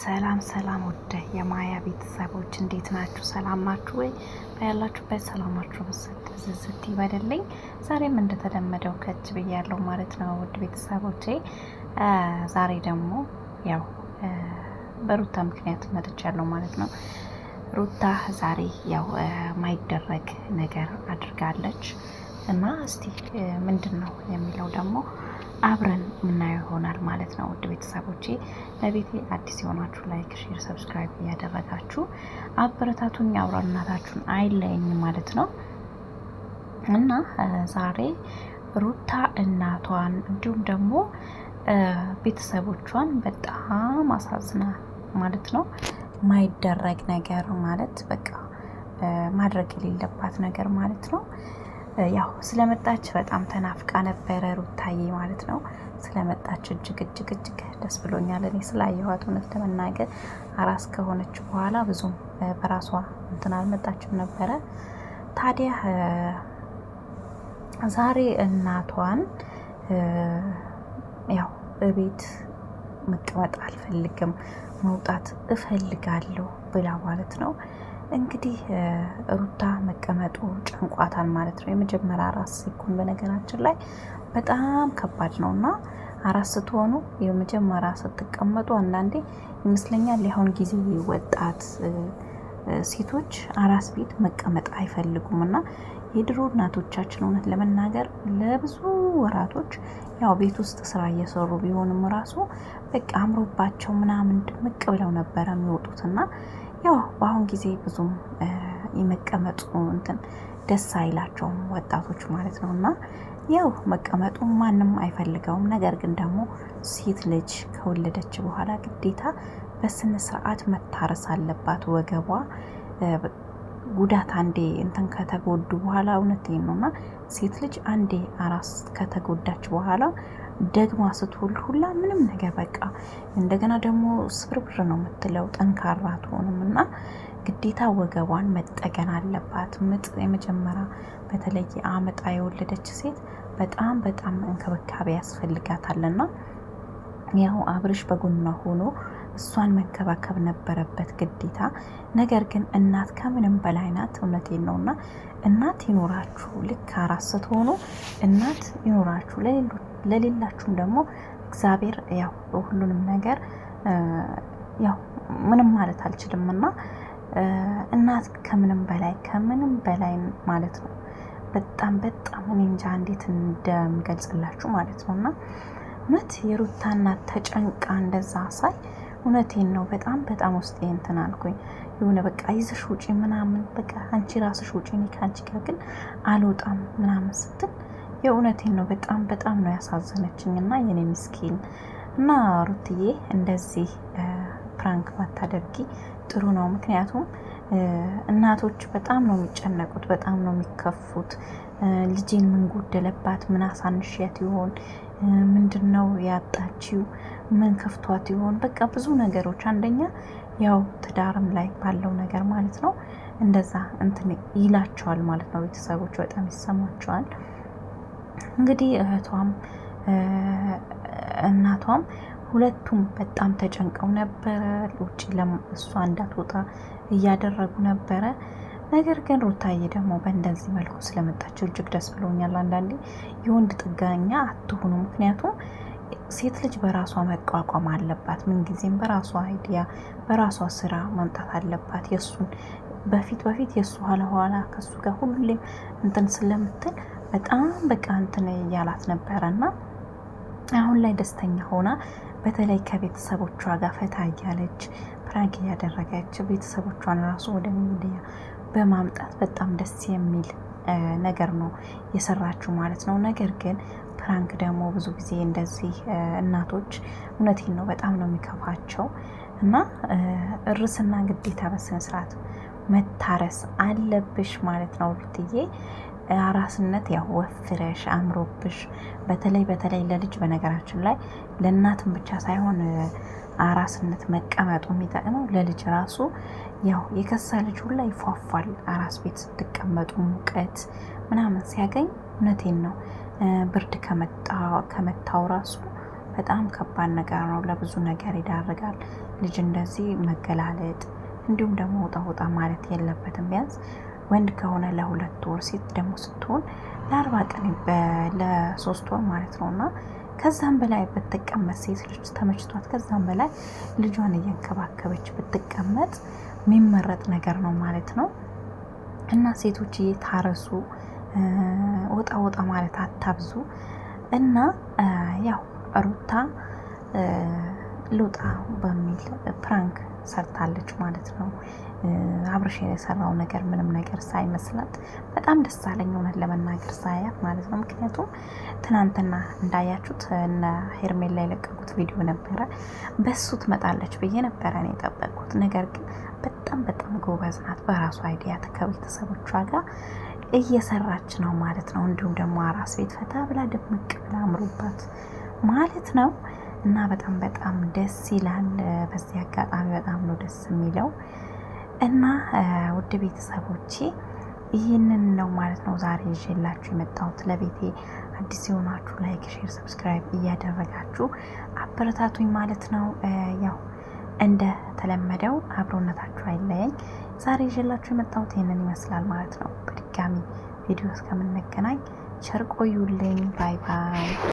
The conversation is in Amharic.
ሰላም ሰላም ወደ የማያ ቤተሰቦች እንዴት ናችሁ? ሰላም ናችሁ ወይ? ያላችሁበት ሰላማችሁ ብዝት ይበልልኝ። ዛሬም እንደተለመደው ከች ብያለሁ ማለት ነው ውድ ቤተሰቦቼ። ዛሬ ደግሞ ያው በሩታ ምክንያት መጥቻለሁ ማለት ነው። ሩታ ዛሬ ያው ማይደረግ ነገር አድርጋለች እና እስቲ ምንድን ነው የሚለው ደግሞ አብረን ምናየው ይሆናል ማለት ነው ውድ ቤተሰቦቼ። ለቤቴ አዲስ የሆናችሁ ላይክ፣ ሼር፣ ሰብስክራይብ እያደረጋችሁ አበረታቱኝ። አብራናታችሁን አይለየኝ ማለት ነው እና ዛሬ ሩታ እናቷን እንዲሁም ደግሞ ቤተሰቦቿን በጣም አሳዝና ማለት ነው። ማይደረግ ነገር ማለት በቃ ማድረግ የሌለባት ነገር ማለት ነው። ያው ስለመጣች በጣም ተናፍቃ ነበረ ሩታዬ ማለት ነው። ስለመጣች እጅግ ደስ ብሎኛል። እኔ ስላየኋት እውነት ለመናገር አራስ ከሆነች በኋላ ብዙም በራሷ እንትን አልመጣችም ነበረ። ታዲያ ዛሬ እናቷን ያው እቤት መቀመጥ አልፈልግም መውጣት እፈልጋለሁ ብላ ማለት ነው። እንግዲህ ሩታ መቀመጡ ጨንቋታል ማለት ነው። የመጀመሪያ አራስ ሲኮን በነገራችን ላይ በጣም ከባድ ነው እና አራስ ስትሆኑ የመጀመሪያ ስትቀመጡ አንዳንዴ ይመስለኛል ያሁን ጊዜ ወጣት ሴቶች አራስ ቤት መቀመጥ አይፈልጉም እና የድሮ እናቶቻችን እውነት ለመናገር ለብዙ ወራቶች ያው ቤት ውስጥ ስራ እየሰሩ ቢሆንም ራሱ በቃ አምሮባቸው ምናምን ድምቅ ብለው ነበረ የሚወጡትና ያው በአሁን ጊዜ ብዙም የመቀመጡ እንትን ደስ አይላቸውም ወጣቶች ማለት ነው። እና ያው መቀመጡ ማንም አይፈልገውም። ነገር ግን ደግሞ ሴት ልጅ ከወለደች በኋላ ግዴታ በስነ ስርዓት መታረስ አለባት። ወገቧ ጉዳት አንዴ እንትን ከተጎዱ በኋላ እውነቴን ነውና ሴት ልጅ አንዴ አራስ ከተጎዳች በኋላ ደግማ ስትወልድ ሁላ ምንም ነገር በቃ እንደገና ደግሞ ስብርብር ነው የምትለው፣ ጠንካራ አትሆንም እና ግዴታ ወገቧን መጠገን አለባት። ምጥ የመጀመሪያ በተለይ አመጣ የወለደች ሴት በጣም እንክብካቤ ያስፈልጋታልና ያው አብርሽ በጎኗ ሆኖ እሷን መንከባከብ ነበረበት ግዴታ። ነገር ግን እናት ከምንም በላይ ናት። እውነቴን ነውና እናት ይኖራችሁ፣ ልክ አራስ ስትሆኑ እናት ይኖራችሁ። ለሌላችሁም ደግሞ እግዚአብሔር ያው ሁሉንም ነገር ያው ምንም ማለት አልችልም እና እናት ከምንም በላይ ማለት ነው። በጣም እኔ እንጃ እንዴት እንደምገልጽላችሁ ማለት ነው። እና እውነት የሩታ እናት ተጨንቃ እንደዛ ሳይ እውነቴን ነው በጣም ውስጤ እንትን አልኩኝ። የሆነ በቃ ይዘሽ ውጪ ምናምን በቃ አንቺ ራስሽ ውጪ፣ እኔ ከአንቺ ጋር ግን አልወጣም ምናምን ስትል የእውነቴን ነው በጣም ነው ያሳዘነችኝ። እና የኔ ምስኪን እና ሩትዬ እንደዚህ ፕራንክ ባታደርጊ ጥሩ ነው። ምክንያቱም እናቶች በጣም ነው የሚጨነቁት፣ በጣም ነው የሚከፉት። ልጄን ምን ጎደለባት፣ ምን አሳንሽያት ይሆን፣ ምንድነው ያጣችው፣ ምን ከፍቷት ይሆን፣ በቃ ብዙ ነገሮች። አንደኛ ያው ትዳርም ላይ ባለው ነገር ማለት ነው እንደዛ እንትን ይላቸዋል ማለት ነው። ቤተሰቦች በጣም ይሰማቸዋል። እንግዲህ እህቷም እናቷም ሁለቱም በጣም ተጨንቀው ነበረ። ውጪ እሷ እንዳትወጣ እያደረጉ ነበረ። ነገር ግን ሩታዬ ደግሞ በእንደዚህ መልኩ ስለመጣቸው እጅግ ደስ ብሎኛል። አንዳንዴ የወንድ ጥገኛ አትሆኑ። ምክንያቱም ሴት ልጅ በራሷ መቋቋም አለባት። ምንጊዜም በራሷ አይዲያ በራሷ ስራ መምጣት አለባት። የእሱን በፊት የእሱ ኋላ ከሱ ጋር ሁሌም እንትን ስለምትል በጣም በቃ እንትን እያላት ነበረና አሁን ላይ ደስተኛ ሆና በተለይ ከቤተሰቦቿ ጋር ፈታ እያለች ፕራንክ እያደረገች ቤተሰቦቿን ራሱ ወደ ሚዲያ በማምጣት በጣም ደስ የሚል ነገር ነው የሰራችው ማለት ነው። ነገር ግን ፕራንክ ደግሞ ብዙ ጊዜ እንደዚህ እናቶች እውነቴን ነው በጣም ነው የሚከፋቸው እና እርስና ግዴታ በስነ ስርዓት መታረስ አለብሽ ማለት ነው ሩትዬ። አራስነት ያው ወፍረሽ አምሮብሽ በተለይ ለልጅ በነገራችን ላይ ለእናትም ብቻ ሳይሆን አራስነት መቀመጡ የሚጠቅመው ለልጅ ራሱ ያው የከሳ ልጅ ሁላ ይፏፏል። አራስ ቤት ስትቀመጡ ሙቀት ምናምን ሲያገኝ እውነቴን ነው ብርድ ከመታው ራሱ በጣም ከባድ ነገር ነው። ለብዙ ነገር ይዳርጋል። ልጅ እንደዚህ መገላለጥ እንዲሁም ደግሞ ውጣ ማለት የለበትም። ቢያንስ ወንድ ከሆነ ለ2 ወር፣ ሴት ደግሞ ስትሆን ለ40 ቀን ለ3 ወር ማለት ነው እና ከዛም በላይ ብትቀመጥ ሴት ልጅ ተመችቷት ከዛም በላይ ልጇን እየንከባከበች ብትቀመጥ የሚመረጥ ነገር ነው ማለት ነው። እና ሴቶች ታረሱ፣ ወጣ ማለት አታብዙ። እና ያው ሩታ ልውጣ በሚል ፕራንክ ሰርታለች ማለት ነው። አብርሽ የሰራው ነገር ምንም ነገር ሳይመስላት በጣም ደስ አለኝ እውነት ለመናገር ሳያት ማለት ነው። ምክንያቱም ትናንትና እንዳያችሁት እነ ሄርሜላ ላይ የለቀቁት ቪዲዮ ነበረ። በሱ ትመጣለች ብዬ ነበረ ነው የጠበቅኩት። ነገር ግን በጣም ጎበዝ ናት። በራሱ አይዲያ ከቤተሰቦቿ ጋር እየሰራች ነው ማለት ነው። እንዲሁም ደግሞ አራስ ቤት ፈታ ብላ ድምቅ ብላ አምሮባት ማለት ነው። እና በጣም ደስ ይላል። በዚህ አጋጣሚ በጣም ነው ደስ የሚለው። እና ውድ ቤተሰቦቼ ይህንን ነው ማለት ነው ዛሬ ይዤላችሁ የመጣሁት። ለቤቴ አዲስ የሆናችሁ ላይክ፣ ሼር፣ ሰብስክራይብ እያደረጋችሁ አበረታቱኝ ማለት ነው። ያው እንደ ተለመደው አብሮነታችሁ አይለየኝ። ዛሬ ይዤላችሁ የመጣሁት ይህንን ይመስላል ማለት ነው። በድጋሚ ቪዲዮ እስከምንገናኝ ቸር ቆዩልኝ። ባይ ባይ።